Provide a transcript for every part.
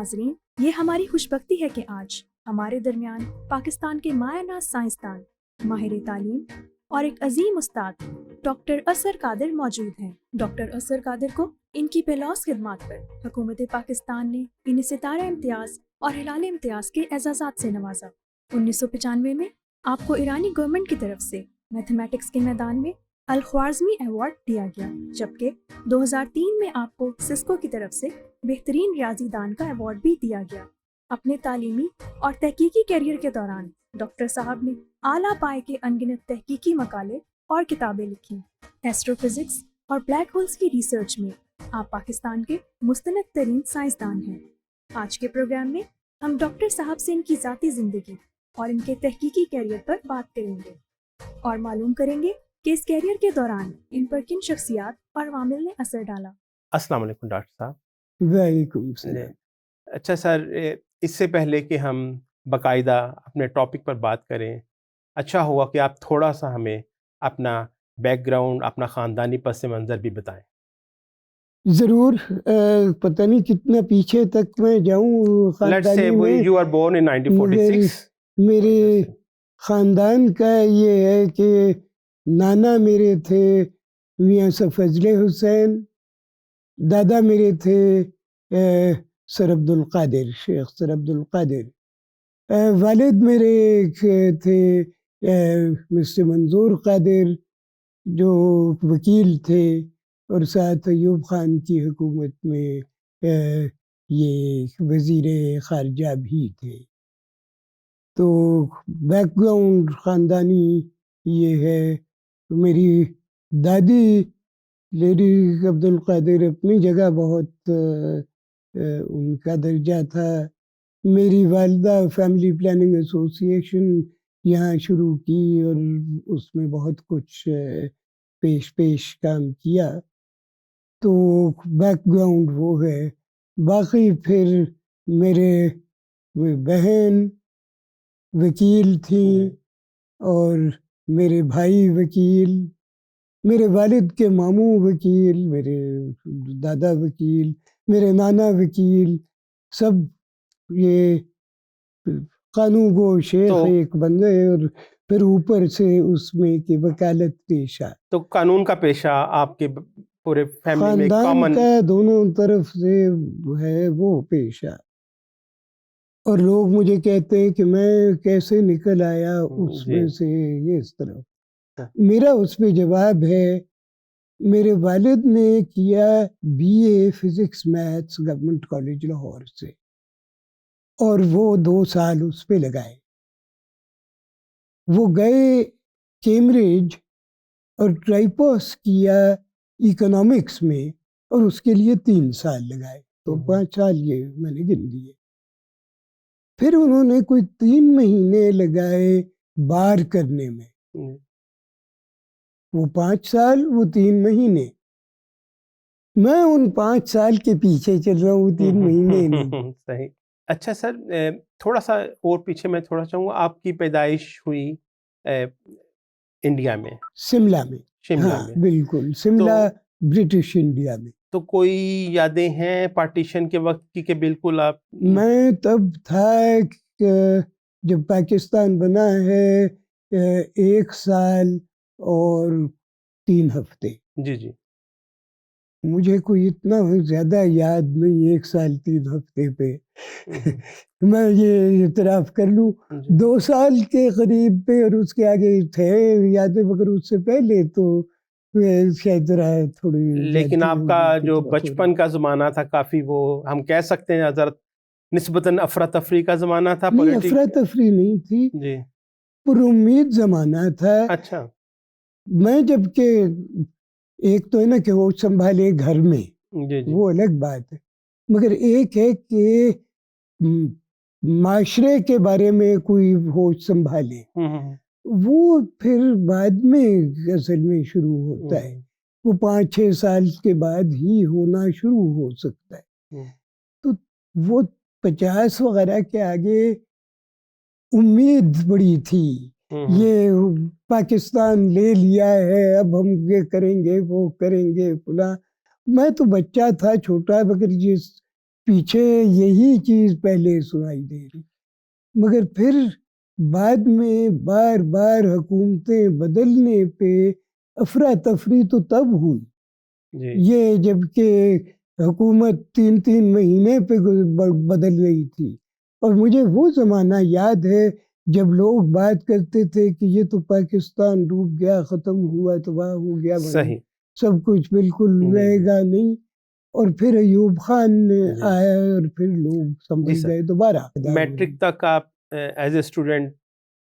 ناظرین، یہ ہماری خوش بختی ہے کہ آج ہمارے درمیان پاکستان کے مایہ ناز سائنسدان، ماہر تعلیم اور ایک عظیم استاد ڈاکٹر اظہر قادر موجود ہیں۔ ڈاکٹر اظہر قادر کو ان کی بےلوث خدمات پر حکومت پاکستان نے انہیں ستارہ امتیاز اور ہلال امتیاز کے اعزازات سے نوازا۔ 1995 میں آپ کو ایرانی گورنمنٹ کی طرف سے میتھمیٹکس کے میدان میں الخوارزمی ایوارڈ دیا گیا، جبکہ 2003 میں آپ کو سسکو کی طرف سے بہترین ریاضی دان کا ایوارڈ بھی دیا گیا۔ اپنے تعلیمی اور تحقیقی کیریئر کے دوران ڈاکٹر صاحب نے اعلیٰ پائے کے انگنت تحقیقی مقالے اور کتابیں لکھی۔ ایسٹرو فزکس اور بلیک ہولز کی ریسرچ میں آپ پاکستان کے مستند ترین سائنسدان ہیں۔ آج کے پروگرام میں ہم ڈاکٹر صاحب سے ان کی ذاتی زندگی اور ان کے تحقیقی کیریئر پر بات کریں گے اور معلوم کریں گے کہ اس کیریئر کے دوران ان پر کن شخصیات اور عوامل نے اثر ڈالا۔ السلام علیکم ڈاکٹر صاحب۔ وعلیکم السلام۔ اچھا سر، اس سے پہلے کہ ہم باقاعدہ اپنے ٹاپک پر بات کریں، اچھا ہوگا کہ آپ تھوڑا سا ہمیں اپنا بیک گراؤنڈ، اپنا خاندانی پس منظر بھی بتائیں۔ ضرور، پتہ نہیں کتنا پیچھے تک میں جاؤں خاندانی میں۔ You are born in 1946۔ میرے خاندان کا یہ ہے کہ نانا میرے تھے میاں فضل حسین، دادا میرے تھے سر عبد القادر، شیخ سر عبد القادر، والد میرے تھے مسٹر منظور قادر جو وکیل تھے اور ساتھ ایوب خان کی حکومت میں یہ وزیر خارجہ بھی تھے۔ تو بیک گراؤنڈ خاندانی یہ ہے۔ میری دادی لیڈی عبد القادر اپنی جگہ بہت ان کا درجہ تھا۔ میری والدہ فیملی پلاننگ ایسوسی ایشن یہاں شروع کی اور اس میں بہت کچھ پیش کام کیا۔ تو بیک گراؤنڈ وہ ہے۔ باقی پھر میرے بہن وکیل تھیں اور میرے بھائی وکیل، میرے والد کے ماموں وکیل، میرے دادا وکیل، میرے نانا وکیل، سب یہ قانون گو شیخ ایک بن گئے اور پھر اوپر سے اس میں کہ وکالت پیشہ۔ تو قانون کا پیشہ آپ کے پورے فیملی میں خاندان کا دونوں طرف سے ہے وہ پیشہ، اور لوگ مجھے کہتے ہیں کہ میں کیسے نکل آیا اس میں سے یہ اس طرف۔ میرا اس پہ جواب ہے، میرے والد نے کیا BA physics maths government college Lahore سے، اور وہ 2 سال اس پہ لگائے۔ وہ گئے کیمبرج اور ٹرائپوس کیا اکنامکس میں اور اس کے لیے 3 سال لگائے، تو 5 سال یہ میں نے گن لیے۔ پھر انہوں نے کوئی 3 مہینے لگائے بار کرنے میں، وہ 5 سال وہ 3 مہینے، میں ان 5 سال کے پیچھے چل رہا ہوں، 3 مہینے نہیں۔ صحیح۔ اچھا سر، تھوڑا سا اور پیچھے میں تھوڑا چاہوں گا، آپ کی پیدائش ہوئی انڈیا میں، شملہ میں؟ شملہ ہاں میں، بالکل، شملہ برٹش انڈیا میں۔ تو کوئی یادیں ہیں پارٹیشن کے وقت کی کہ بالکل آپ؟ میں تب تھا کہ جب پاکستان بنا ہے 1 سال اور 3 ہفتے۔ جی جی۔ مجھے کوئی اتنا زیادہ یاد نہیں 1 سال 3 ہفتے پہ، میں یہ اعتراف کر لوں 2 سال کے قریب پہ، اور اس کے آگے تھے یادیں، مگر اس سے پہلے تو شاید تھوڑی۔ لیکن آپ کا جو بچپن کا زمانہ تھا کافی، وہ ہم کہہ سکتے ہیں حضرت نسبتاً افراتفری کا زمانہ تھا؟ نہیں، افراتفری نہیں تھی، جی، پر امید زمانہ تھا۔ اچھا۔ میں جب کہ ایک تو ہے نا کہ وہ سنبھالے گھر میں، جی جی، وہ الگ بات ہے، مگر ایک ہے کہ معاشرے کے بارے میں کوئی ہوش سنبھالے، وہ پھر بعد میں اصل میں شروع ہوتا ہے، وہ 5-6 سال کے بعد ہی ہونا شروع ہو سکتا ہے۔ تو وہ 50 وغیرہ کے آگے امید بڑی تھی، یہ پاکستان لے لیا ہے، اب ہم یہ کریں گے وہ کریں گے فلاں۔ میں تو بچہ تھا چھوٹا، مگر جس پیچھے یہی چیز پہلے سنائی دے رہی، مگر پھر بعد میں بار بار حکومتیں بدلنے پہ افراتفری تو تب ہوئی، جی یہ جب کہ حکومت 3 مہینے پہ بدل رہی تھی. اور مجھے وہ زمانہ یاد ہے جب لوگ بات کرتے تھے کہ یہ تو پاکستان ڈوب گیا، ختم ہوا، تباہ ہو گیا، صحیح. سب کچھ بالکل جی رہے جی گا نہیں. اور پھر ایوب خان جی آیا اور پھر لوگ جی سنبھل سر. گئے دوبارہ. میٹرک تک آپ as a student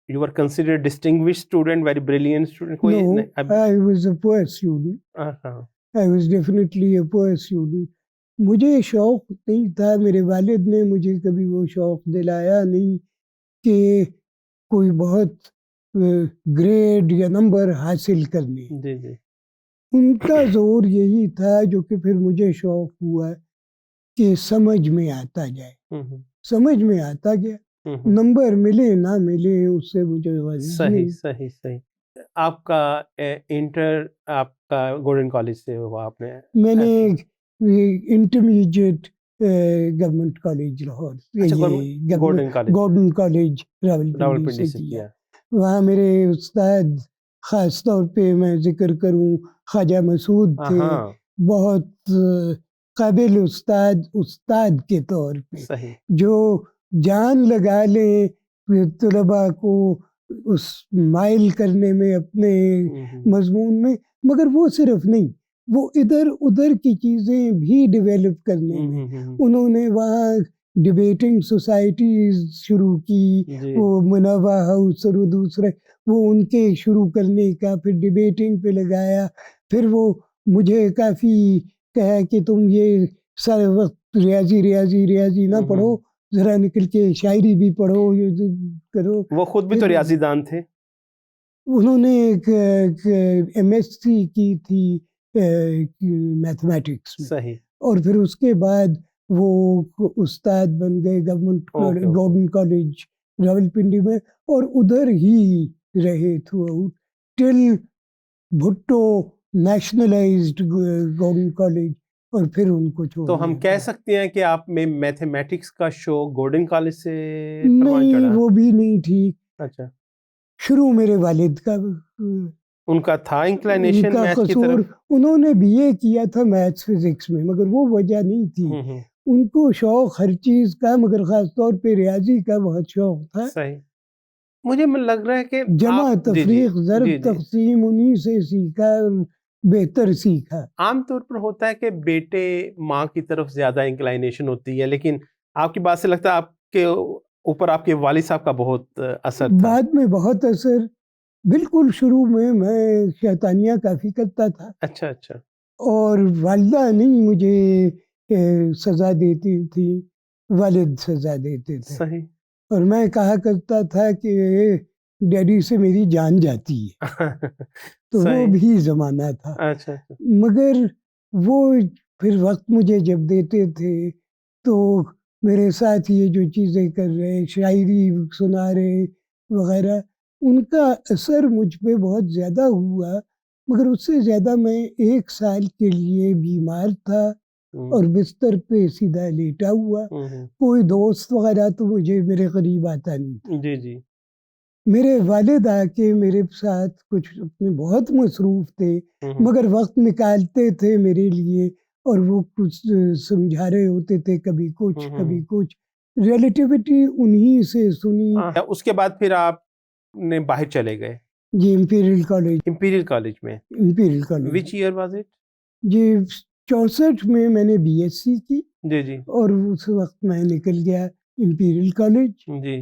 you are considered distinguish student, very brilliant student? کوئی No, اب I was a poor student. ہاں I was definitely a poor student. مجھے شوق نہیں تھا، میرے والد نے مجھے کبھی وہ شوق دلایا نہیں کہ کوئی بہت گریڈ یا نمبر حاصل کرنے. جی جی ان کا زور یہی تھا جو کہ پھر مجھے شوق ہوا کہ سمجھ میں آتا جائے. ہوں سمجھ میں آتا گیا، ہوں نمبر ملے نہ ملے اس سے مجھے غرض صحیح نہیں. صحیح صحیح. آپ کا انٹر آپ کا گولڈن کالج سے ہوا؟ آپ نے میں نے انٹرمیڈیٹ گورنمنٹ کالج لاہور، اچھا یہ golden college government college Rawalpindi Rawalpindi سے سے کیا. کیا. وہاں میرے استاد، خاص طور پہ میں ذکر کروں خواجہ مسعود تھے، ہاں بہت قابل استاد کے طور پہ، صحیح. جو جان لگا لیں طلباء کو اس مائل کرنے میں اپنے مضمون میں. مگر وہ صرف نہیں، وہ ادھر ادھر کی چیزیں بھی ڈیولپ کرنے میں انہوں نے وہاں ڈبیٹنگ سوسائٹیز شروع کی. جی وہ منوع ہاؤس اور دوسرے وہ ان کے شروع کرنے کا، پھر ڈبیٹنگ پہ لگایا. پھر وہ مجھے کافی کہا کہ تم یہ سارے وقت ریاضی نہ پڑھو، ذرا نکل کے شاعری بھی پڑھو، یہ کرو. وہ خود بھی تو ریاضی دان تھے. انہوں نے ایک ایم ایس سی کی تھی میتھمیٹکس میں، صحیح. اور پھر اس کے بعد وہ استاد بن گئے گورنمنٹ کالج راولپنڈی میں، اور ادھر ہی رہے تھرو آؤٹ ٹل بھٹو نیشنلائزڈ گورنمنٹ کالج، اور پھر ان کو چھوڑ تو ہم دیا. کہہ سکتے ہیں کہ آپ میں میتھمیٹکس کا شوق گولڈن کالج سے پروان نہیں، چڑھا؟ وہ بھی نہیں ٹھیک. اچھا، شروع میرے والد کا ان کا تھا انکلینیشن کا میتھ کی قصور. طرف؟ انہوں نے بی اے کیا تھا میتھس فزکس میں، مگر وہ وجہ نہیں تھی. ان کو شوق ہر چیز کا، مگر خاص طور پہ ریاضی کا بہت شوق تھا. صحیح. مجھے لگ رہا ہے کہ جمع تفریق ضرب تقسیم انہی سے سیکھا، بہتر سیکھا. عام طور پر ہوتا ہے کہ بیٹے ماں کی طرف زیادہ انکلائنیشن ہوتی ہے، لیکن آپ کی بات سے لگتا ہے آپ کے اوپر آپ کے والد صاحب کا بہت اثر تھا. بعد میں بہت اثر. بالکل شروع میں شیطانیاں کافی کرتا تھا، اچھا اچھا. اور والدہ نہیں مجھے سزا دیتی تھی، والد سزا دیتے تھے. صحیح. اور میں کہا کرتا تھا کہ ڈیڈی سے میری جان جاتی ہے. تو وہ بھی زمانہ تھا. اچھا اچھا. مگر وہ پھر وقت مجھے جب دیتے تھے تو میرے ساتھ یہ جو چیزیں کر رہے، شاعری سنا رہے وغیرہ، ان کا اثر مجھ پہ بہت زیادہ ہوا. مگر اس سے زیادہ میں 1 سال کے لیے بیمار تھا اور بستر پہ سیدھا لیٹا ہوا. کوئی دوست وغیرہ تو مجھے میرے قریب آتا نہیں. جی جی. میرے والد آ کے میرے ساتھ کچھ اپنے بہت مصروف تھے، مگر وقت نکالتے تھے میرے لیے، اور وہ کچھ سمجھا رہے ہوتے تھے، کبھی کچھ کبھی کچھ. ریلیٹیوٹی انہی سے سنی. اس کے بعد پھر آپ نے باہر چلے گئے؟ جی، امپیریل کالج. امپیریل کالج میں imperial college. Which year was it? جی 64 میں نے بی ایس سی کی. جی جی. اور اس وقت میں نکل گیا امپیریل کالج. جی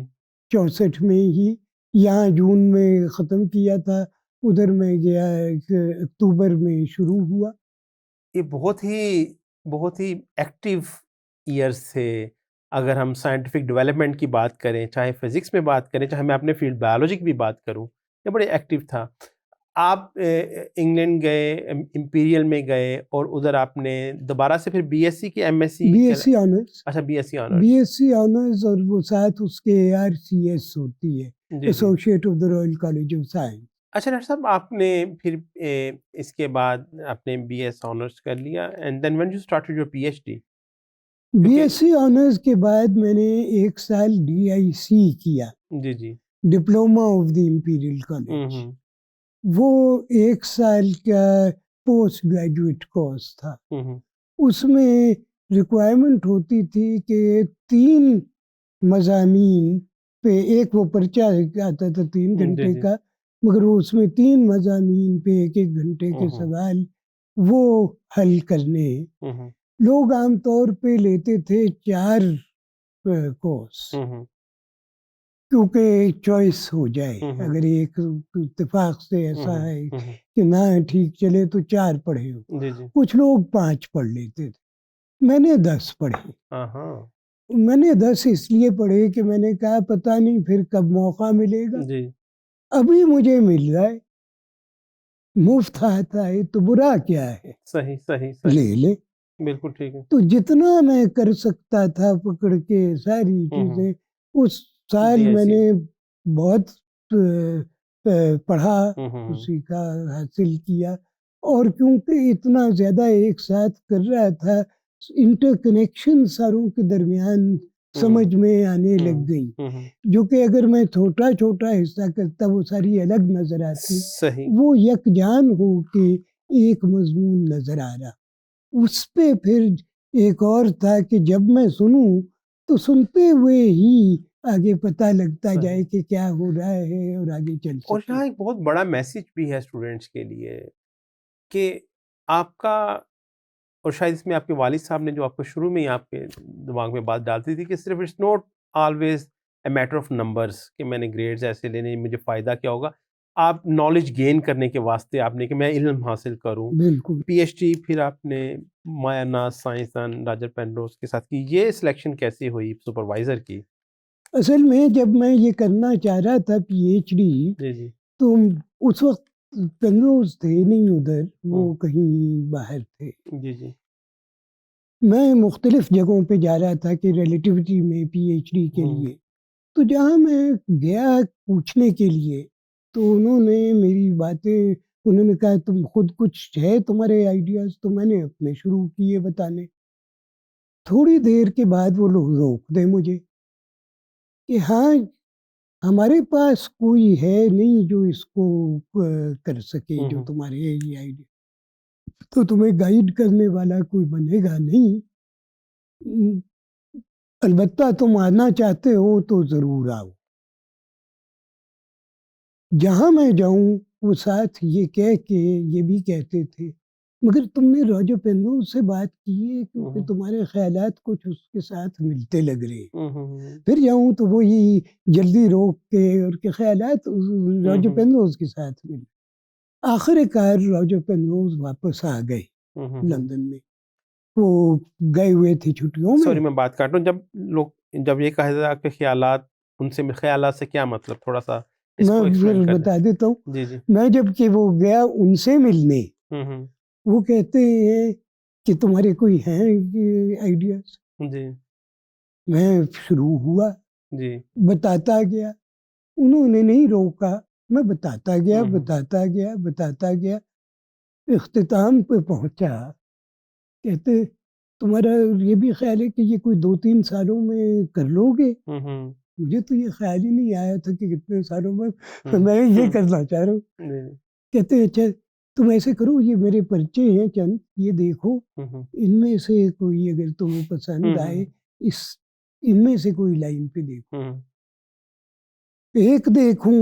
64 میں ہی، یہاں جون میں ختم کیا تھا، ادھر میں گیا اکتوبر میں شروع ہوا. یہ بہت ہی ایکٹیو ایئرس تھے. اگر ہم سائنٹیفک ڈیولپمنٹ کی بات کریں، چاہے فزکس میں بات کریں، چاہے میں اپنے فیلڈ بایولوجی کی بھی بات کروں، یہ بڑے ایکٹیو تھا. آپ انگلینڈ گئے، امپیریل میں گئے، اور ادھر آپ نے دوبارہ سے پھر بی ایس سی کی M S C? B S C honours. اچھا، B S C honours. B S C honours, اور وہ ساتھ اس کے ARCS ہوتی ہے، associate of the royal college of science. اچھا ڈاکٹر صاحب، آپ نے پھر اس کے بعد آپ نے بی ایس آنرس کر لیا، and then when you started your P H D? B S C honours کے بعد میں نے 1 سال DIC کیا، جی جی diploma of the imperial college. ہوں وہ 1 سال کا پوسٹ گریجویٹ کورس تھا. ہوں اس میں ریکوائرمنٹ ہوتی تھی کہ 3 مضامین پہ، ایک وہ پرچہ آتا تھا 3 گھنٹے جی کا، مگر وہ اس میں 3 مضامین پہ 1 گھنٹے کے سوال وہ حل کرنے. ہوں لوگ عام طور پہ لیتے تھے 4 کورس، کیونکہ چوائس ہو جائے. اگر ایک اتفاق سے ایسا ہے کہ نہ ٹھیک چلے تو 4 پڑھے ہو. جی جی کچھ لوگ 5 پڑھ لیتے تھے. میں نے 10 پڑھے. میں نے 10 اس لیے پڑھے کہ میں نے کہا پتہ نہیں پھر کب موقع ملے گا. جی ابھی مجھے مل جائے، مفت آتا ہے تو برا کیا ہے، صحیح صحیح لے لے. بالکل ٹھیک ہے. تو جتنا میں کر سکتا تھا پکڑ کے ساری چیزیں، اس سال میں نے بہت پڑھا، اسی کا حاصل کیا. اور کیونکہ اتنا زیادہ ایک ساتھ کر رہا تھا، انٹر کنیکشن ساروں کے درمیان سمجھ میں آنے لگ گئی، جو کہ اگر میں چھوٹا چھوٹا حصہ کرتا وہ ساری الگ نظر آتی. وہ یکجان ہو کے ایک مضمون نظر آ رہا. اس پہ پھر ایک اور تھا کہ جب میں سنوں تو سنتے ہوئے ہی آگے پتہ لگتا جائے کہ کیا ہو رہا ہے اور آگے چل سکتے. اور یہاں ایک بہت بڑا میسیج بھی ہے اسٹوڈنٹس کے لیے کہ آپ کا، اور شاید اس میں آپ کے والد صاحب نے جو آپ کو شروع میں ہی آپ کے دماغ میں بات ڈالتی تھی کہ صرف it's not always a matter of numbers کہ میں نے گریڈز ایسے لینے مجھے فائدہ کیا ہوگا. آپ نالج گین کرنے کے واسطے آپ نے کہ میں علم حاصل کروں. بالکل. PhD پھر آپ نے مایا ناز سائنسدان راجر پینروز کے ساتھ کی. یہ سلیکشن کیسی ہوئی سپروائزر کی؟ اصل میں جب میں یہ کرنا چاہ رہا تھا PhD، جی تو اس وقت پینروز تھے نہیں ادھر، وہ کہیں باہر تھے. جی میں مختلف جگہوں پہ جا رہا تھا کہ ریلیٹیوٹی میں PhD کے لیے. تو جہاں میں گیا پوچھنے کے لیے تو انہوں نے میری باتیں، انہوں نے کہا تم خود کچھ ہے تمہارے آئیڈیاز؟ تو میں نے اپنے شروع کیے بتانے. تھوڑی دیر کے بعد وہ لوگ روک دیں مجھے کہ ہاں ہمارے پاس کوئی ہے نہیں جو اس کو کر سکے، جو تمہارے یہ آئیڈیا، تو تمہیں گائیڈ کرنے والا کوئی بنے گا نہیں. البتہ تم آنا چاہتے ہو تو ضرور آؤ. جہاں میں جاؤں وہ ساتھ یہ کہہ کے یہ بھی کہتے تھے مگر تم نے راجر پینروز سے بات کی ہے کیونکہ تمہارے خیالات کچھ اس کے ساتھ ملتے لگ رہے. پھر جاؤں تو وہی جلدی روک کے اور کے خیالات راجر پینروز کے ساتھ ملے. آخر کار راجر پینروز واپس آ گئے لندن میں. وہ گئے ہوئے تھے چھٹیوں میں. سوری میں بات کاٹ رہا ہوں. جب یہ کہا جاتا ہے کہ خیالات، ان سے خیالات سے کیا مطلب، تھوڑا سا میں بتا دیتا ہوں. جی میں جب کہ وہ گیا ان سے ملنے، وہ کہتے ہیں کہ تمہارے کوئی ہیں آئیڈیاز؟ جی میں شروع ہوا، جی بتاتا گیا. انہوں نے نہیں روکا، میں بتاتا گیا. اختتام پہ پہنچا، کہتے تمہارا یہ بھی خیال ہے کہ یہ کوئی 2-3 سالوں میں کر لو گے؟ مجھے تو یہ خیال ہی نہیں آیا تھا کہ کتنے سالوں میں یہ کرنا چاہ رہا ہوں. کہتے اچھا تم ایسے کرو، یہ میرے پرچے ہیں چند، یہ دیکھو، ان میں سے کوئی اگر تمہیں پسند آئے، ان میں سے کوئی لائن پہ دیکھو. ایک دیکھوں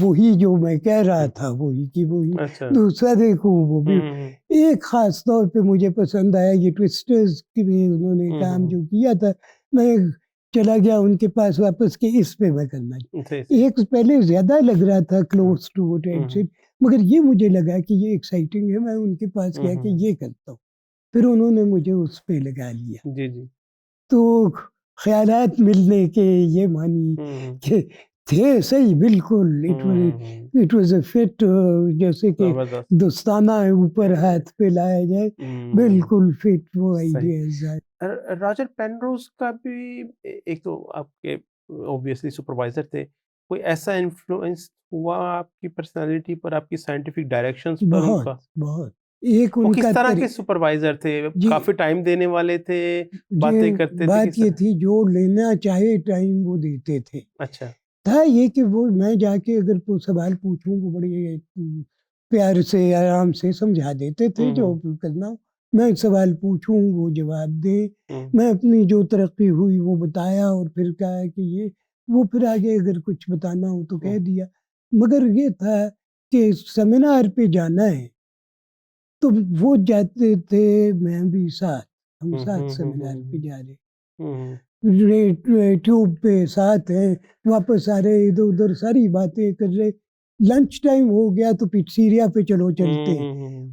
وہی جو میں کہہ رہا تھا وہی کی وہی. دوسرا دیکھوں وہ بھی. ایک خاص طور پہ مجھے پسند آیا، یہ ٹوسٹرز کی بھی انہوں نے کام جو کیا تھا. میں چلا گیا ان کے پاس واپس کہ اس پہ میں کرنا چاہتا. ایک پہلے زیادہ لگ رہا تھا close to what I said, مگر یہ مجھے لگا کہ یہ ایکسائٹنگ ہے. میں ان کے پاس گیا کہ یہ کرتا ہوں. پھر انہوں نے مجھے اس پہ لگا لیا. تو خیالات ملنے کے یہ مانی کہ تھے صحیح بالکل. اٹ واز اے فٹ، جیسے کہ دوستانہ اوپر ہاتھ پہ لایا جائے، بالکل فٹ وہ آئیڈیاز. راجر پینروز کا بھی ایک تو آپ کے اوبویسلی سپروائزر تھے، کوئی ایسا انفلوئنس ہوا آپ کی پرسنالٹی پر، آپ کی سائنٹیفک ڈائریکشنز پر؟ بہت ایک وہ ان کس کا طرح کے سپروائزر تھے؟ جی، کافی ٹائم دینے والے تھے، باتیں کرتے تھے؟ بات کس یہ طرح؟ تھی جو لینا چاہے ٹائم وہ دیتے تھے. اچھا. تھا یہ کہ وہ میں جا کے اگر کوئی سوال پوچھوں وہ بڑے پیار سے آرام سے سمجھا دیتے تھے جو کرنا. میں سوال پوچھوں وہ جواب دیں. میں اپنی جو ترقی ہوئی وہ بتایا اور پھر کہا کہ یہ وہ پھر آگے اگر کچھ بتانا ہو تو کہہ دیا. مگر یہ تھا کہ سیمینار پہ جانا ہے تو وہ جاتے تھے، میں بھی ساتھ، ہم ساتھ سیمینار پہ جا رہے، ٹیوب پہ ساتھ ہیں، واپس آ رہے، ادھر ادھر ساری باتیں کر رہے. لنچ ٹائم ہو گیا تو سیریا پہ چلو چلتے ہیں.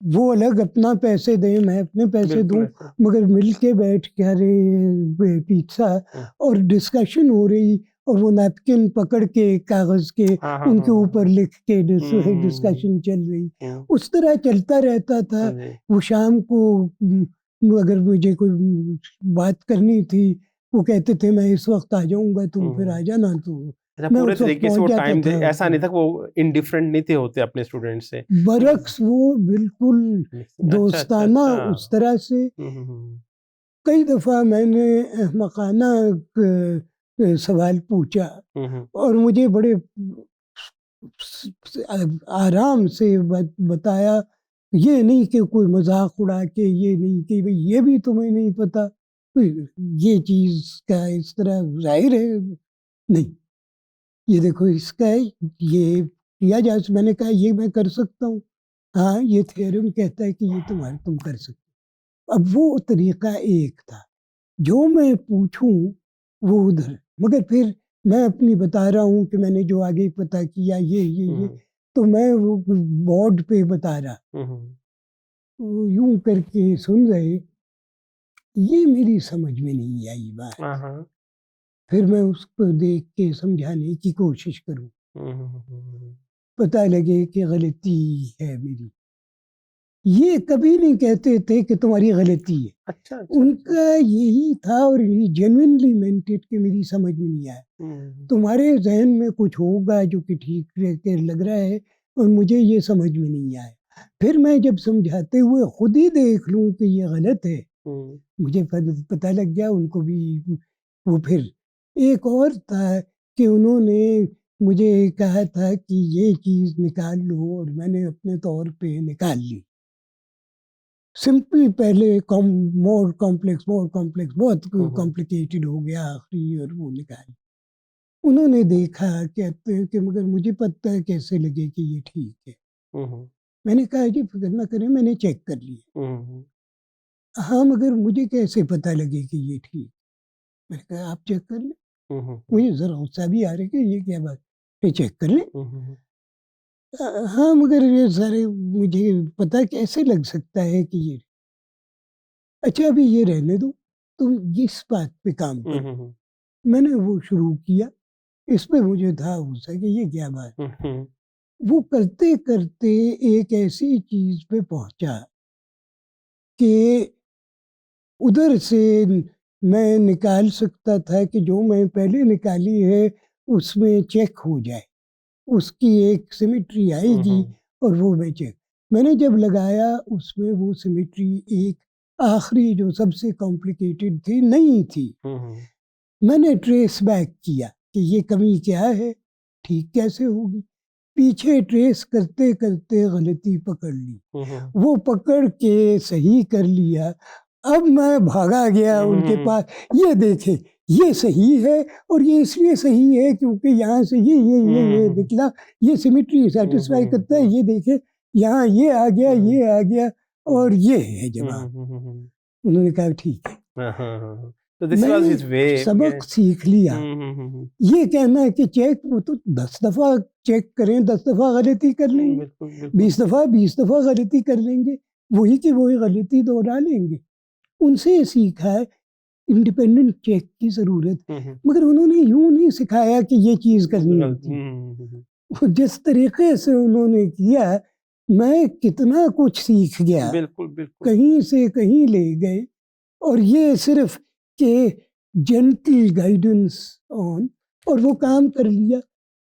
وہ الگ اپنا پیسے دیں میں اپنے پیسے دوں، مگر مل کے بیٹھ کے رہے پیزا اور ڈسکشن ہو رہی اور وہ نیپکن پکڑ کے کاغذ کے ان کے اوپر لکھ کے ڈسکشن چل رہی. اس طرح چلتا رہتا تھا. وہ شام کو اگر مجھے کوئی بات کرنی تھی وہ کہتے تھے میں اس وقت آ جاؤں گا تم پھر آ جانا. تو پورے طریقے سے وہ ٹائم ایسا نہیں تھا کہ وہ انڈیفرنٹ نہیں تھے ہوتے اپنے اسٹوڈنٹ سے، برعکس وہ بالکل دوستانہ اس طرح سے. کئی دفعہ میں نے احمقانہ سوال پوچھا اور مجھے بڑے آرام سے بتایا. یہ نہیں کہ کوئی مذاق اڑا کے، یہ نہیں کہ یہ بھی تمہیں نہیں پتا، یہ چیز کا اس طرح ظاہر ہے نہیں، یہ دیکھو اس کا یہ کیا جائے. میں نے کہا یہ میں کر سکتا ہوں، ہاں یہ تھیورم کہتا ہے کہ یہ تم کر سکتے. اب وہ طریقہ ایک تھا جو میں پوچھوں وہ ادھر، مگر پھر میں اپنی بتا رہا ہوں کہ میں نے جو آگے پتہ کیا یہ تو میں وہ بورڈ پہ بتا رہا، یوں کر کے سن رہے. یہ میری سمجھ میں نہیں آئی بات. پھر میں اس کو دیکھ کے سمجھانے کی کوشش کروں، پتہ لگے کہ غلطی ہے میری. یہ کبھی نہیں کہتے تھے کہ تمہاری غلطی ہے. اچھا. ان کا یہی تھا اور یہ جینوئنلی مینٹڈ کہ میری سمجھ میں نہیں آیا. تمہارے ذہن میں کچھ ہوگا جو کہ ٹھیک لگ رہا ہے اور مجھے یہ سمجھ میں نہیں آیا. پھر میں جب سمجھاتے ہوئے خود ہی دیکھ لوں کہ یہ غلط ہے، مجھے پتہ لگ گیا. ان کو بھی وہ پھر ایک اور تھا کہ انہوں نے مجھے کہا تھا کہ یہ چیز نکال لو اور میں نے اپنے طور پہ نکال لی. سمپل پہلے مور کمپلیکس بہت کمپلیکیٹڈ ہو گیا آخری اور وہ نکالی. انہوں نے دیکھا کہتے ہیں کہ مگر مجھے پتہ ہے کیسے لگے کہ یہ ٹھیک ہے. میں نے کہا جی فکر نہ کریں میں نے چیک کر لیا. ہاں مگر مجھے کیسے پتہ لگے کہ یہ ٹھیک. میں نے کہا آپ چیک کر لیں. مجھے ذرا غصہ بھی آ رہا کہ یہ کیا بات ہے، چیک کر لیں. ہاں مگر یہ سارے مجھے پتہ کیسے لگ سکتا ہے کہ یہ اچھا ابھی یہ رہنے دو، تم اس بات پہ کام کرو. میں نے وہ شروع کیا. اس پہ مجھے تھا غصہ کہ یہ کیا بات. وہ کرتے کرتے ایک ایسی چیز پہ پہنچا کہ ادھر سے میں نکال سکتا تھا کہ جو میں پہلے نکالی ہے اس میں چیک ہو جائے، اس کی ایک سیمیٹری آئے گی اور وہ میں چیک. میں نے جب لگایا اس میں وہ سیمیٹری ایک آخری جو سب سے کمپلیکیٹڈ تھی نہیں تھی. میں نے ٹریس بیک کیا کہ یہ کمی کیا ہے، ٹھیک کیسے ہوگی. پیچھے ٹریس کرتے کرتے غلطی پکڑ لی، وہ پکڑ کے صحیح کر لیا. اب میں بھاگا گیا ان کے پاس، یہ دیکھیں یہ صحیح ہے اور یہ اس لیے صحیح ہے کیونکہ یہاں سے یہ نکلا، یہ سیمیٹری سیٹسفائی کرتا ہے، یہ دیکھیں یہاں یہ آ گیا یہ آ گیا اور یہ ہے جواب. انہوں نے کہا ٹھیک ہے. میں نے سبق سیکھ لیا. یہ کہنا ہے کہ چیک وہ تو 10 دفعہ چیک کریں 10 دفعہ غلطی کر لیں گے، 20 دفعہ غلطی کر لیں گے، وہی کی وہی غلطی دوہرا لیں گے. ان سے سیکھا ہے انڈیپینڈنٹ چیک کی ضرورت. مگر انہوں نے یوں نہیں سکھایا کہ یہ چیز کرنی ہوتی. جس طریقے سے انہوں نے کیا میں کتنا کچھ سیکھ گیا، کہیں سے کہیں لے گئے. اور یہ صرف کہ جنٹل گائیڈنس آن، اور وہ کام کر لیا.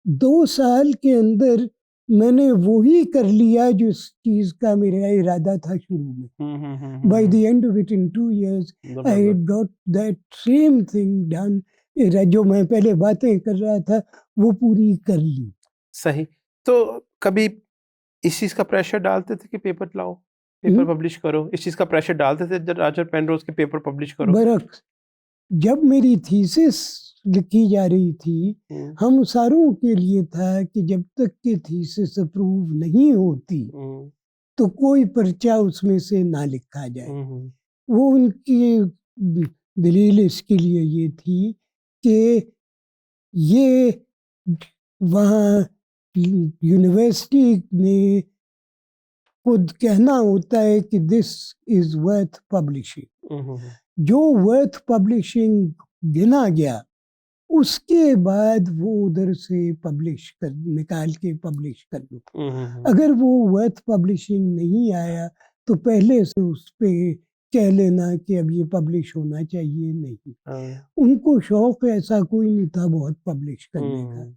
2 سال کے اندر میں نے وہی کر لیا جو چیز کا میرا ارادہ تھا شروع میں. By the end of it in 2 years, I had got that same thing done. جو میں پہلے باتیں کر رہا تھا وہ پوری کر لی. صحیح. تو کبھی اس چیز کا پریشر ڈالتے تھے کہ پیپر لاؤ, پیپر پبلش کرو, اس چیز کا پریشر ڈالتے تھے راجر پینروز کے پیپر پبلش کرو؟ برعکس, جب میری تھیسس لکھی جا رہی تھی ہم ساروں کے لیے تھا کہ جب تک کہ تھیسس اپروو نہیں ہوتی تو کوئی پرچہ اس میں سے نہ لکھا جائے. وہ ان کی دلیل اس کے لیے یہ تھی کہ یہ وہاں یونیورسٹی نے خود کہنا ہوتا ہے کہ دس از ورتھ پبلشنگ. جو ورتھ پبلشنگ گنا گیا اس کے بعد وہ ادھر سے نکال کے پبلش کر لو. اگر وہ ورتھ پبلشنگ نہیں آیا تو پہلے سے اس پہ کہہ لینا کہ اب یہ پبلش ہونا چاہیے نہیں. ان کو شوق ایسا کوئی نہیں تھا بہت پبلش کرنے کا.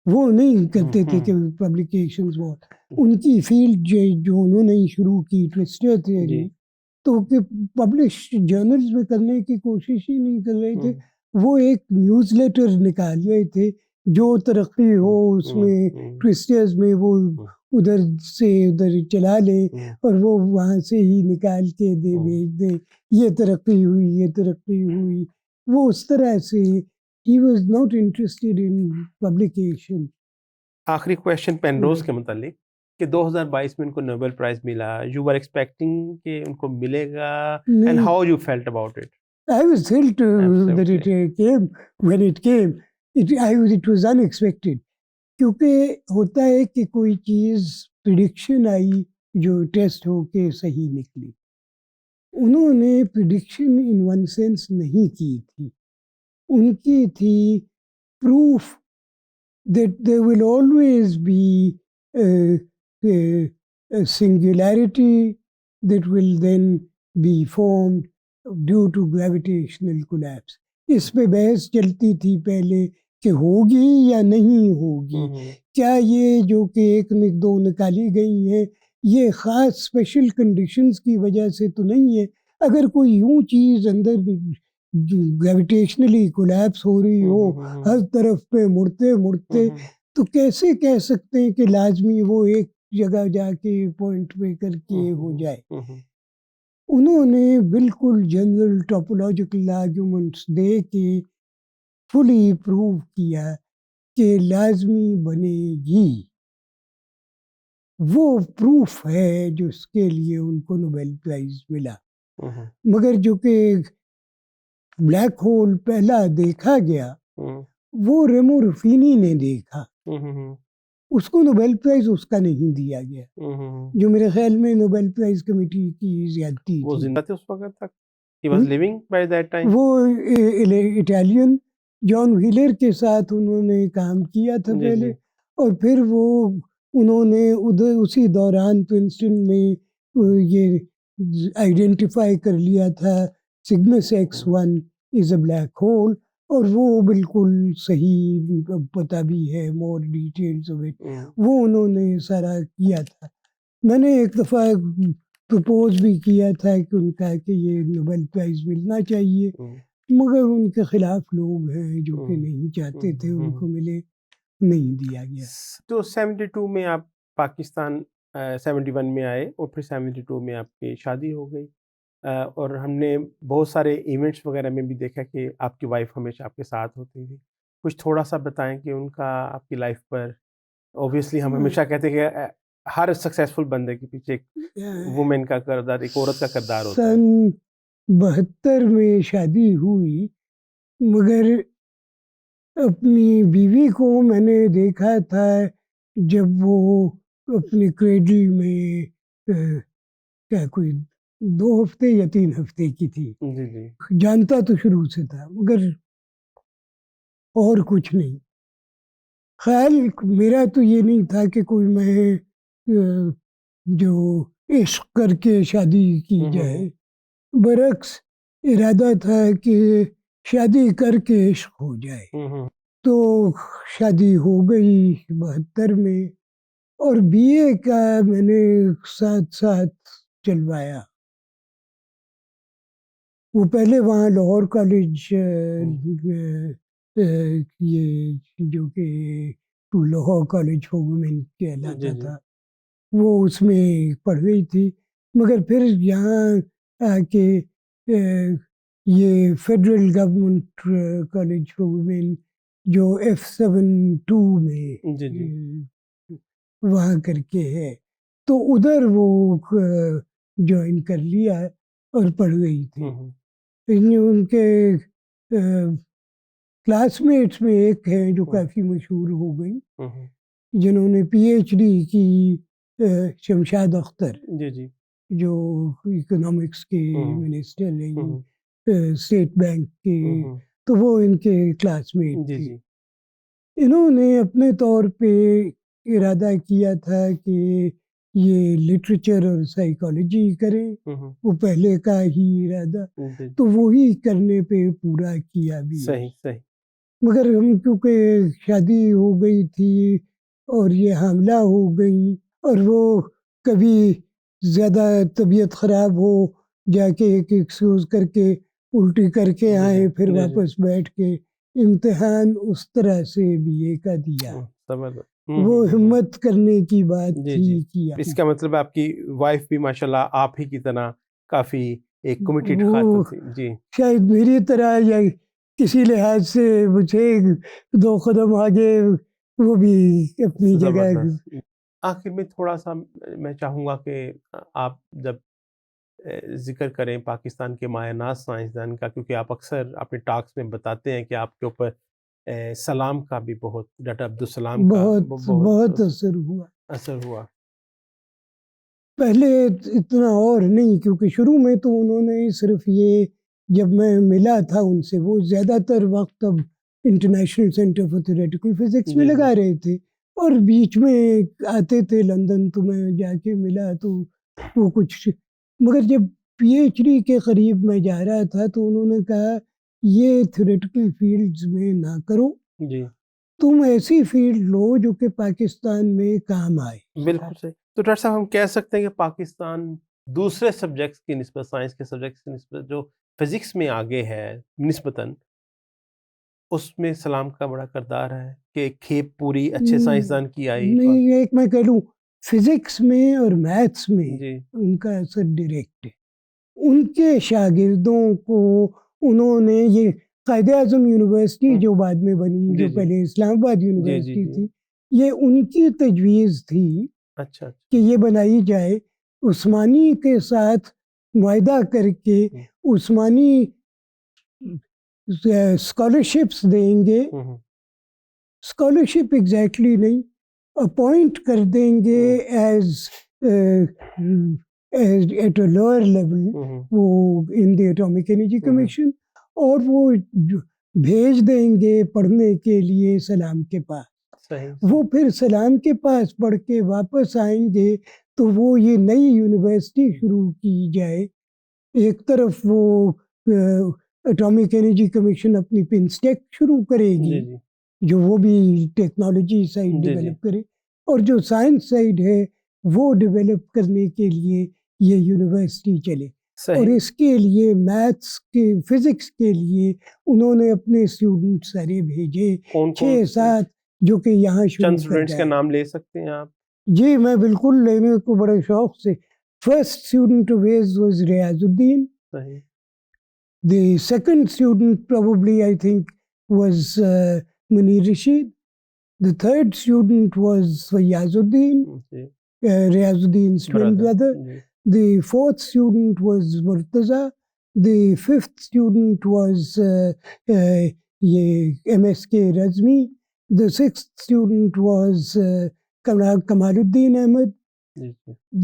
وہ نہیں کرتے تھے کہ پبلیکیشنز بہت. ان کی فیلڈ جو انہوں نے شروع کی ٹویسٹر تھیوری تو کہ پبلش جرنلز میں کرنے کی کوشش ہی نہیں کر رہے تھے. وہ ایک نیوز لیٹر نکال رہے تھے جو ترقی ہو اس میں ٹویسٹرز میں وہ ادھر سے ادھر چلا لیں اور وہ وہاں سے ہی نکال کے بھیج دیں یہ ترقی ہوئی یہ ترقی ہوئی. وہ اس طرح سے he was not interested in publication. آخری کویشچن پینروز کے متعلق کہ 2022 میں ان کو نوبل پرائز ملا. You were expecting کہ ان کو ملے گا and how you felt about it? I was thrilled that it came. When it came, it was unexpected. کیونکہ ہوتا ہے کہ کوئی چیز پریڈکشن آئی جو ٹیسٹ ہو کے صحیح نکلی. انہوں نے پریڈکشن ان ون سینس نہیں کی تھی. ان کی تھی proof that there will always be a singularity that will then be formed due to gravitational collapse. اس پہ بحث چلتی تھی پہلے کہ ہوگی یا نہیں ہوگی. کیا یہ جو کہ ایک دو نکالی گئی ہیں یہ خاص اسپیشل کنڈیشنز کی وجہ سے تو نہیں ہے. اگر کوئی یوں چیز اندر گریویٹیشنلی کولیپس ہو رہی ہو ہر طرف پہ مڑتے تو کیسے کہہ سکتے ہیں کہ لازمی وہ ایک جگہ جا کے پوائنٹ پہ کر کے ہو جائے. انہوں نے بالکل جنرل ٹاپولوجیکل آرگیومنٹس دے کے فلی پروو کیا کہ لازمی بنے گی. وہ پروف ہے جو اس کے لیے ان کو نوبل پرائز ملا. مگر جو کہ بلیک ہول پہلا دیکھا گیا وہ ریمو رفینی نے دیکھا. اس کو نوبل پرائز اس کا نہیں دیا گیا جو میرے خیال میں نوبل پرائز کمیٹی کی زیادتی. وہ زندہ تھے اس وقت تک؟ He was living by that time? وہ اٹالین جان ویلر کے ساتھ انہوں نے کام کیا تھا پہلے اور پھر وہ انہوں نے ادھر اسی دوران پرنسٹن میں یہ آئیڈینٹیفائی کر لیا تھا سگنس X1 is a black hole اور وہ بالکل صحیح پتہ بھی ہے مور ڈیٹیلز آف اٹ. وہ انہوں نے سارا کیا تھا. میں نے ایک دفعہ پرپوز بھی کیا تھا کہ ان کا کہ یہ نوبل پرائز ملنا چاہیے مگر ان کے خلاف لوگ ہیں جو کہ نہیں چاہتے تھے ان کو ملے, نہیں دیا گیا. تو 72 میں آپ پاکستان 71 میں آئے اور پھر 72 میں آپ کی شادی ہو گئی اور ہم نے بہت سارے ایونٹس وغیرہ میں بھی دیکھا کہ آپ کی وائف ہمیشہ آپ کے ساتھ ہوتی تھی. کچھ تھوڑا سا بتائیں کہ ان کا آپ کی لائف پر. اوبویسلی ہم ہمیشہ کہتے ہیں کہ ہر سکسیزفل بندے کے پیچھے ایک وومن کا کردار, ایک عورت کا کردار ہوتا ہے. سن 72 میں شادی ہوئی مگر اپنی بیوی کو میں نے دیکھا تھا جب وہ اپنی کریڈل میں کیا کوئی 2 ہفتے یا 3 ہفتے کی تھی. جانتا تو شروع سے تھا مگر اور کچھ نہیں. خیال میرا تو یہ نہیں تھا کہ کوئی میں جو عشق کر کے شادی کی جائے. برعکس ارادہ تھا کہ شادی کر کے عشق ہو جائے. تو شادی ہو گئی 72 میں اور بی اے کا میں نے ساتھ ساتھ چلوایا. وہ پہلے وہاں لاہور کالج یہ جو کہ لاہور کالج فار وومن کہلاتا تھا وہ اس میں پڑھ گئی تھی، مگر پھر یہاں آ کے یہ federal government college for women جو F72 میں وہاں کر کے ہے، تو ادھر وہ جوائن کر لیا اور پڑھ گئی تھی. ان کے کلاس میٹس میں ایک ہیں جو کافی مشہور ہو گئی، جنہوں نے پی ایچ ڈی کی، شمشاد اختر جو اکنامکس کے منسٹر ہیں اسٹیٹ بینک کے، تو وہ ان کے کلاس میٹ تھے. انہوں نے اپنے طور پہ ارادہ کیا تھا کہ یہ لٹریچر اور سائیکالوجی کریں، وہ پہلے کا ہی ارادہ، تو وہی کرنے پہ پورا کیا بھی. صحیح. مگر ہم کیونکہ شادی ہو گئی تھی اور یہ حاملہ ہو گئی، اور وہ کبھی زیادہ طبیعت خراب ہو جا کے ایک ایکسکیوز کر کے الٹی کر کے آئے، پھر واپس بیٹھ کے امتحان اس طرح سے بی اے کا دیا. وہ ہمت کرنے کی بات تھی کیا. اس کا مطلب آپ کی وائف بھی ماشاءاللہ آپ ہی کی طرح کافی ایک کمیٹڈ خاتون تھی. جی شاید میری طرح یا کسی لحاظ سے مجھے 2 قدم آگے وہ بھی اپنی جگہ. آخر میں تھوڑا سا میں چاہوں گا کہ آپ جب ذکر کریں پاکستان کے مایہ ناز سائنسدان کا، کیونکہ آپ اکثر اپنے ٹاکس میں بتاتے ہیں کہ آپ کے اوپر سلام کا بھی بہت، ڈاکٹر عبدالسلام کا بہت اثر ہوا. پہلے اتنا اور نہیں، کیونکہ شروع میں تو انہوں نے صرف یہ، جب میں ملا تھا ان سے، وہ زیادہ تر وقت اب international centre for theoretical physics میں لگا رہے تھے، اور بیچ میں آتے تھے لندن، تو میں جا کے ملا تو وہ کچھ. مگر جب پی ایچ ڈی کے قریب میں جا رہا تھا تو انہوں نے کہا یہ تھیوریٹیکل فیلڈز میں نہ کرو، تم ایسی فیلڈ لو جو کہ پاکستان میں کام آئے. بالکل صحیح. تو ڈاکٹر صاحب ہم کہہ سکتے ہیں کہ پاکستان دوسرے سبجیکٹس کی نسبت، سائنس کے سبجیکٹس کی نسبت جو فزکس میں آگے ہے نسبتاً، اس میں سلام کا بڑا کردار ہے کہ کھیپ پوری اچھے سائنسدان کی آئی. نہیں، ایک میں کہہ لوں فزکس میں اور میتھس میں ان کا اثر ڈائریکٹ ہے. ان کے شاگردوں کو انہوں نے، یہ قائد اعظم یونیورسٹی جو بعد میں بنی، جو پہلے اسلام آباد یونیورسٹی تھی، یہ ان کی تجویز تھی کہ یہ بنائی جائے. عثمانی کے ساتھ معاہدہ کر کے عثمانی اسکالرشپس دیں گے، اسکالرشپ ایگزیکٹلی نہیں، اپوائنٹ کر دیں گے as at a lower level, وہ in the atomic energy commission, اور وہ بھیج دیں گے پڑھنے کے لیے سلام کے پاس. وہ پھر سلام کے پاس پڑھ کے واپس آئیں گے تو وہ یہ نئی یونیورسٹی شروع کی جائے. ایک طرف وہ ایٹامک انرجی کمیشن اپنی پنسٹیک شروع کرے گی، جو وہ بھی ٹیکنالوجی سائڈ ڈیولپ کرے، اور جو سائنس سائڈ ہے وہ ڈیولپ کرنے کے لیے یہ یونیورسٹی چلے. اور اس کے لیے میتھس کے، فزکس کے لیے انہوں نے اپنے اسٹوڈنٹ سارے بھیجے، 6-7 جو کہ یہاں چند اسٹوڈنٹس کا نام لے سکتے ہیں آپ؟ جی میں بالکل لینے کو بڑے شوق سے. First student of his was Riazuddin. The second student probably I think was Munir Rashid. The third student was Fayyazuddin, Riazuddin's twin brother. The fourth student was Murtaza. The fifth student was MSK Razmi. The sixth student was Kamaluddin Ahmed.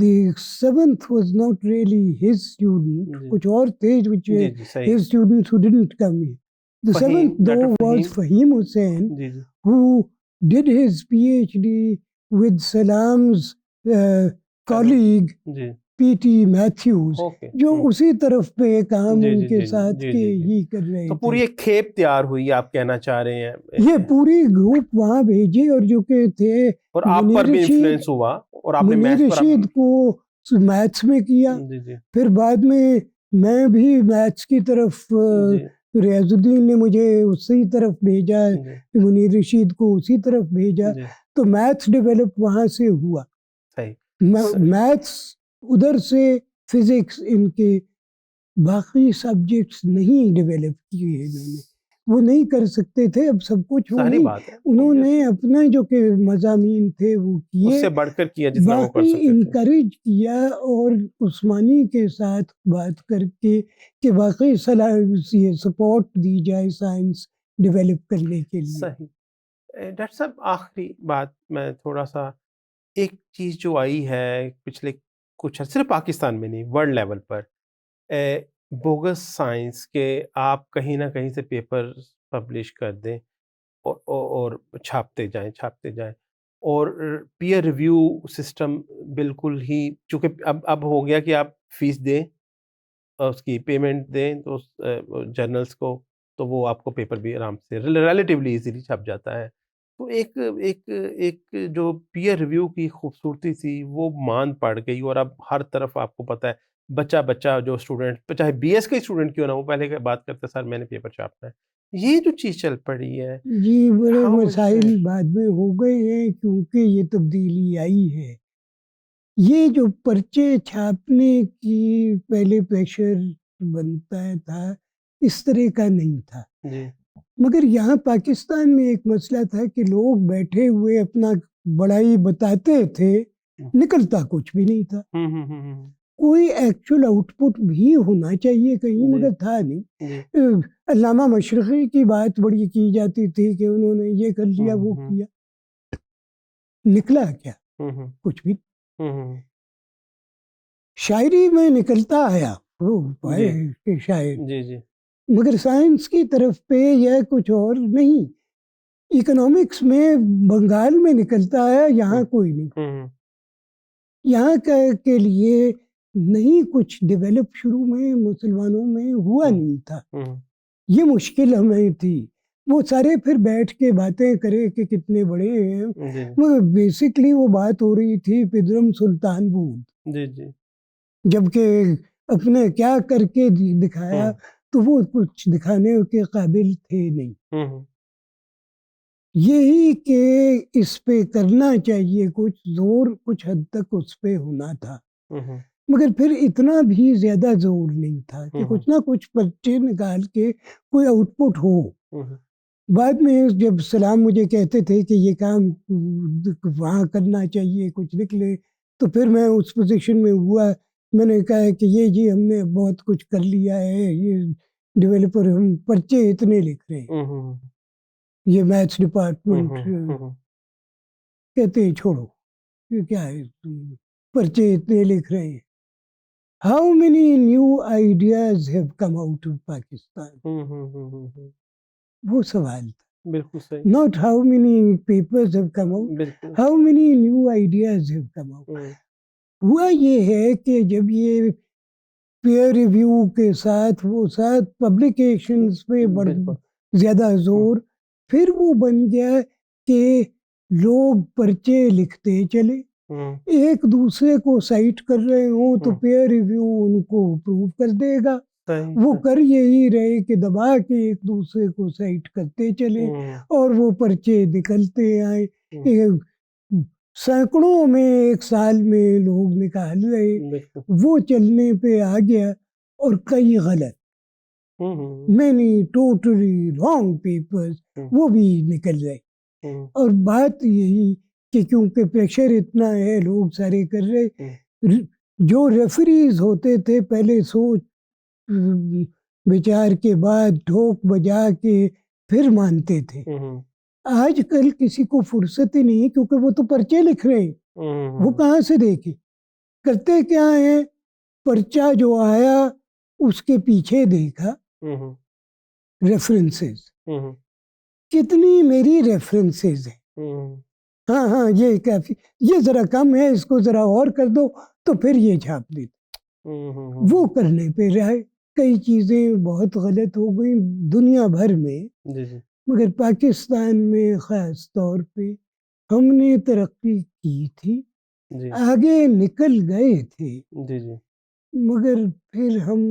The seventh was not really his student, kuch aur the which were his students who didn't come here. The seventh though was Fahim Hussain, who did his PhD with Salam's colleague P T Matthews okay جو اسی طرف پہ کام جی، ان جی، کے جی، ساتھ جی، کہ جی، جی۔ یہ کر رہے تو تھے. پوری ایک کھیپ تیار ہوئی آپ کہنا چاہ رہے ہیں یہ پوری گروپ وہاں بھیجی اور جو کہ تھے اور آپ پر بھی انفلوئنس ہوا اور آپ نے منیر میتھس پر رشید کو میتھس میں کیا. جی جی پھر بعد میں بھی میتھس کی طرف جی ریاض الدین نے مجھے اسی طرف بھیجا, جی منیر رشید کو اسی طرف بھیجا. جی تو میتھس ڈیولپ وہاں سے ہوا. صحیح. میتھس ادھر سے فزکس ان کے باقی سبجیکٹس نہیں ڈیولپ کیے انہوں نے, وہ نہیں کر سکتے تھے. اب سب کچھ وہ ساری نہیں, بات ہے انہوں نے اپنا جو کہ مضامین تھے وہ اس کیے, سے بڑھ کر کیا جتنا وہ کر باقی سکتے تھے. انکریج کیا اور عثمانی کے ساتھ بات کر کے کہ باقی سپورٹ دی جائے سائنس ڈیولپ کرنے کے لیے. صحیح. ڈاکٹر صاحب آخری بات میں تھوڑا سا, ایک چیز جو آئی ہے پچھلے کچھ صرف پاکستان میں نہیں ورلڈ لیول پر, بوگس سائنس کے آپ کہیں نہ کہیں سے پیپر پبلش کر دیں اور چھاپتے جائیں اور پیئر ریویو سسٹم بالکل ہی, چونکہ اب ہو گیا کہ آپ فیس دیں, اس کی پیمنٹ دیں تو جرنلز کو, تو وہ آپ کو پیپر بھی آرام سے ریلیٹیولی ایزیلی چھپ جاتا ہے. تو ایک جو پیئر ریویو کی خوبصورتی تھی وہ مان پڑ گئی, اور اب ہر طرف آپ کو پتہ ہے بچہ جو اسٹوڈنٹ چاہے بی ایس کا اسٹوڈنٹ کیوں نہ وہ پہلے بات کرتا سر میں نے پیپر چھاپنا ہے. یہ جو چیز چل پڑی ہے, جی بڑے مسائل بعد میں ہو گئے ہیں کیونکہ یہ تبدیلی آئی ہے. یہ جو پرچے چھاپنے کی پہلے پریشر بنتا تھا اس طرح کا نہیں تھا. مگر یہاں پاکستان میں ایک مسئلہ تھا کہ لوگ بیٹھے ہوئے اپنا بڑائی بتاتے تھے, نکلتا کچھ بھی نہیں تھا. کوئی ایکچوئل آؤٹ پٹ بھی ہونا چاہیے کہیں, مگر تھا نہیں. علامہ مشرقی کی بات بڑی کی جاتی تھی کہ انہوں نے یہ کر لیا وہ کیا, نکلا کیا؟ کچھ بھی. شاعری میں نکلتا آیا کہ شاعر, مگر سائنس کی طرف پہ یہ کچھ اور نہیں. اکنامکس میں بنگال میں نکلتا آیا, یہاں کوئی نہیں. یہاں کے لیے نہیں کچھ ڈیولپ شروع میں مسلمانوں میں ہوا نہیں تھا. یہ مشکل ہمیں تھی. وہ سارے پھر بیٹھ کے باتیں کرے کہ کتنے بڑے ہیں, مگر بیسکلی وہ بات ہو رہی تھی پدرم سلطان بود, جبکہ اپنے کیا کر کے دکھایا تو وہ کچھ دکھانے کے قابل تھے نہیں. یہی کہ اس پہ کرنا چاہیے کچھ, زور کچھ حد تک اس پہ ہونا تھا, مگر پھر اتنا بھی زیادہ زور نہیں تھا کہ کچھ نہ کچھ پرچے نکال کے کوئی آؤٹ پٹ ہو. بعد میں جب سلام مجھے کہتے تھے کہ یہ کام وہاں کرنا چاہیے کچھ نکلے, تو پھر میں اس پوزیشن میں ہوا. میں نے کہا کہ یہ جی ہم نے بہت کچھ کر لیا ہے, یہ ڈیولپر ہم پرچے اتنے لکھ رہے ہیں. یہ میتھس ڈپارٹمنٹ کہتے ہیں چھوڑو, یہ کیا ہے, پرچے اتنے لکھ رہے ہیں. How many new ideas have come out of Pakistan, وہ سوال تھا. بالکل صحیح. Not how many papers have come out, how many new ideas have come out. ہوا یہ ہے کہ جب یہ پیئر ریویو کے ساتھ وہ ساتھ پبلیکیشنز پہ زیادہ زور, پھر وہ بن گیا کہ لوگ پرچے لکھتے چلے, ایک دوسرے کو سائٹ کر رہے ہوں تو پیئر ریویو ان کو اپروو کر دے گا. وہ کر یہی رہے کہ دبا کے ایک دوسرے کو سائٹ کرتے چلے اور وہ پرچے نکلتے آئے. سینکڑوں میں ایک سال میں لوگ نکال رہے, وہ چلنے پہ آ گیا. اور کئی غلط, مینی ٹوٹلی رانگ پیپرز وہ بھی نکل رہے. اور بات یہی کہ کیونکہ پریشر اتنا ہے, لوگ سارے کر رہے. جو ریفریز ہوتے تھے پہلے سوچ بچار کے بعد ٹھوک بجا کے پھر مانتے تھے, آج کل کسی کو فرصت ہی نہیں, کیونکہ وہ تو پرچے لکھ رہے ہیں, وہ کہاں سے دیکھے. کرتے کیا ہیں, پرچہ جو آیا اس کے پیچھے دیکھا ریفرنسز, کتنی میری ریفرنسز ہیں, ہاں یہ کافی, یہ ذرا کم ہے, اس کو ذرا اور کر دو, تو پھر یہ چھاپ دیتے. وہ کرنے پہ رہے. کئی چیزیں بہت غلط ہو گئیں دنیا بھر میں، جی جی مگر پاکستان میں خاص طور پہ ہم نے ترقی کی تھی، جی آگے نکل گئے تھے، جی جی مگر پھر ہم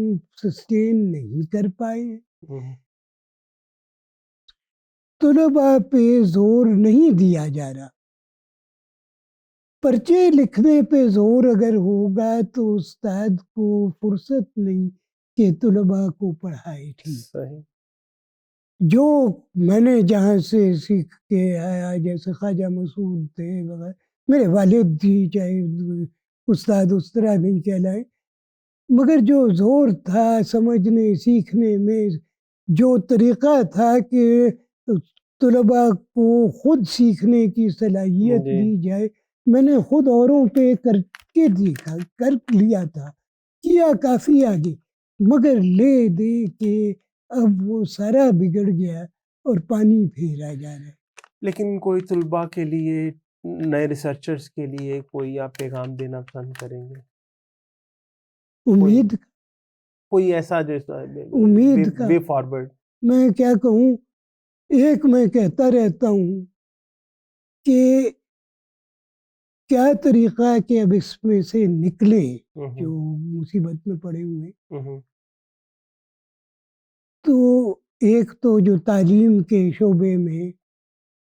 سسٹین نہیں کر پائے. طلباء پہ زور نہیں دیا جا رہا. پرچے لکھنے پہ زور اگر ہوگا تو استاد کو فرصت نہیں کہ طلباء کو پڑھائے. ٹھیک، صحیح. جو میں نے جہاں سے سیکھ کے آیا، جیسے خواجہ مسعود تھے وغیرہ، میرے والد بھی چاہے استاد اس طرح نہیں کہلائے، مگر جو زور تھا سمجھنے سیکھنے میں، جو طریقہ تھا کہ طلباء کو خود سیکھنے کی صلاحیت جی دی جائے، میں نے خود اوروں پہ کر کے دیکھا، کر لیا تھا، کیا کافی آگے، مگر لے دے کے اب وہ سارا بگڑ گیا اور پانی پھیرا جا رہا ہے. لیکن کوئی طلباء کے لیے، نئے ریسرچرز کے لیے کوئی آپ پیغام دینا پسند کریں گے؟ امید کوئی ایسا جو امید کا وے فارورڈ؟ میں کیا کہوں، ایک میں کہتا رہتا ہوں کہ کیا طریقہ ہے کہ اب اس میں سے نکلے جو مصیبت میں پڑے ہوئے. تو ایک تو جو تعلیم کے شعبے میں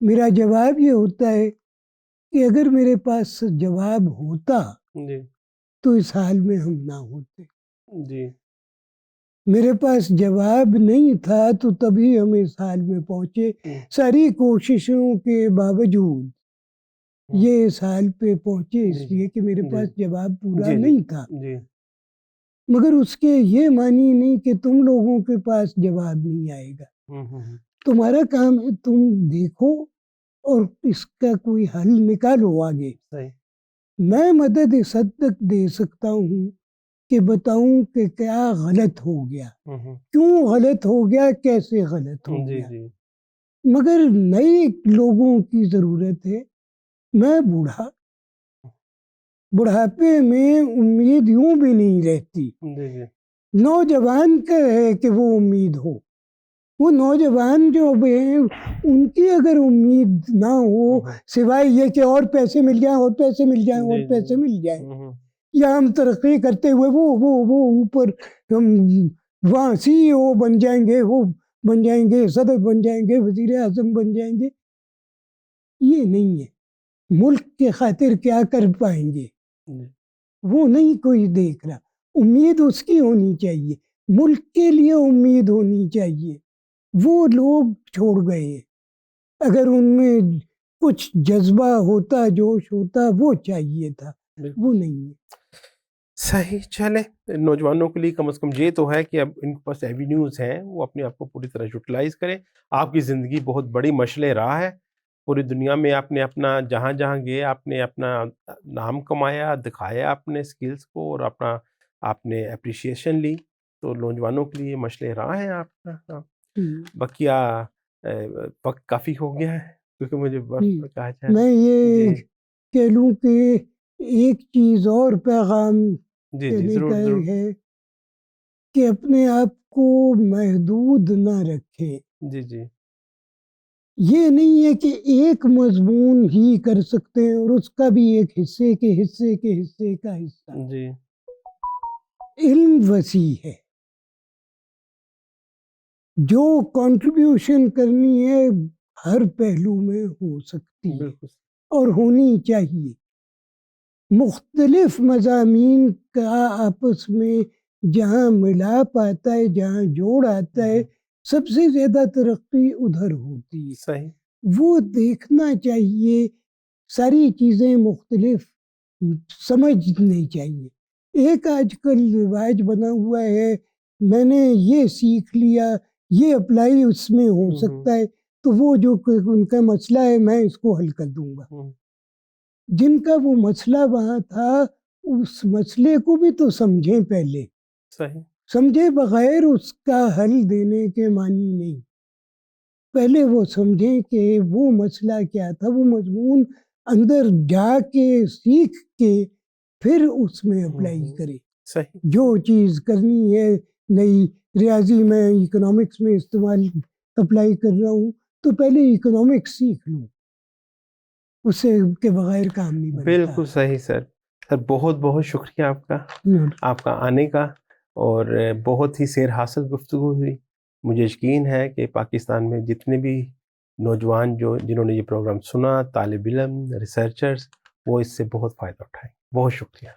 میرا جواب یہ ہوتا ہے کہ اگر میرے پاس جواب ہوتا جی تو اس حال میں ہم نہ ہوتے. جی میرے پاس جواب نہیں تھا تو تبھی ہم اس حال میں پہنچے. ساری کوششوں کے باوجود یہ اس حال پہ پہنچے اس لیے کہ میرے پاس جواب پورا نہیں تھا. مگر اس کے یہ معنی نہیں کہ تم لوگوں کے پاس جواب نہیں آئے گا. تمہارا کام ہے تم دیکھو اور اس کا کوئی حل نکالو آگے. میں مدد اس حد تک دے سکتا ہوں کہ بتاؤں کہ کیا غلط ہو گیا، کیوں غلط ہو گیا، کیسے غلط ہو گیا. مگر نئے لوگوں کی ضرورت ہے. میں بڑھاپے میں امید یوں بھی نہیں رہتی. نوجوان کا ہے کہ وہ امید ہو. وہ نوجوان جو ہیں ان کی اگر امید نہ ہو سوائے یہ کہ اور پیسے مل جائیں، اور پیسے مل جائیں، اور پیسے مل جائیں، یا ہم ترقی کرتے ہوئے وہ اوپر ہم وہاں سی ای او بن جائیں گے، وہ بن جائیں گے، صدر بن جائیں گے، وزیر اعظم بن جائیں گے. یہ نہیں ہے. ملک کے خاطر کیا کر پائیں گے وہ نہیں کوئی دیکھ رہا. امید اس کی ہونی چاہیے، ملک کے لیے امید ہونی چاہیے. وہ لوگ چھوڑ گئے. اگر ان میں کچھ جذبہ ہوتا، جوش ہوتا، وہ چاہیے تھا، وہ نہیں ہے. صحیح. چلے، نوجوانوں کے لیے کم از کم یہ تو ہے کہ اب ان کے پاس ایوینیوز ہیں، وہ اپنے آپ کو پوری طرح یوٹیلائز کریں. آپ کی زندگی بہت بڑی مشعل راہ ہے. پوری دنیا میں آپ نے اپنا جہاں جہاں گئے آپ نے اپنا نام کمایا، دکھایا اپنے سکلز کو، اور اپنا آپ نے اپریشیشن لی. تو نوجوانوں کے لیے مشعل راہ ہے آپ کا. بقیہ وقت کافی ہو گیا ہے کیونکہ مجھے وقت کہا جائے. میں یہ کہہ لوں کہ ایک چیز اور پیغام دینے کا ہے کہ اپنے آپ کو محدود نہ رکھے. جی یہ نہیں ہے کہ ایک مضمون ہی کر سکتے ہیں اور اس کا بھی ایک حصے کے حصے کے حصے کا حصہ. جی علم وسیع ہے. جو کنٹریبیوشن کرنی ہے ہر پہلو میں ہو سکتی ہے اور ہونی چاہیے. مختلف مضامین کا آپس میں جہاں ملاپ آتا ہے، جہاں جوڑ آتا ہے، سب سے زیادہ ترقی ادھر ہوتی ہے. صحیح. وہ دیکھنا چاہیے. ساری چیزیں مختلف سمجھنی چاہیے. ایک آج کل رواج بنا ہوا ہے، میں نے یہ سیکھ لیا، یہ اپلائی اس میں ہو سکتا ہے، تو وہ جو ان کا مسئلہ ہے میں اس کو حل کر دوں گا. جن کا وہ مسئلہ وہاں تھا اس مسئلے کو بھی تو سمجھیں پہلے. صحیح. سمجھے بغیر اس کا حل دینے کے معنی نہیں. پہلے وہ سمجھیں کہ وہ مسئلہ کیا تھا، وہ مضمون اندر جا کے سیکھ کے پھر اس میں اپلائی کرے. صحیح. جو چیز کرنی ہے نئی ریاضی میں اکنامکس میں استعمال اپلائی کر رہا ہوں تو پہلے اکنامکس سیکھ لوں, اس سے کے بغیر کام نہیں بنتا. بالکل صحیح سر. سر بہت بہت شکریہ آپ کا, آپ کا آنے کا, اور بہت ہی سیر حاصل گفتگو ہوئی. مجھے یقین ہے کہ پاکستان میں جتنے بھی نوجوان جنہوں نے یہ پروگرام سنا, طالب علم, ریسرچرز, وہ اس سے بہت فائدہ اٹھائیں. بہت شکریہ.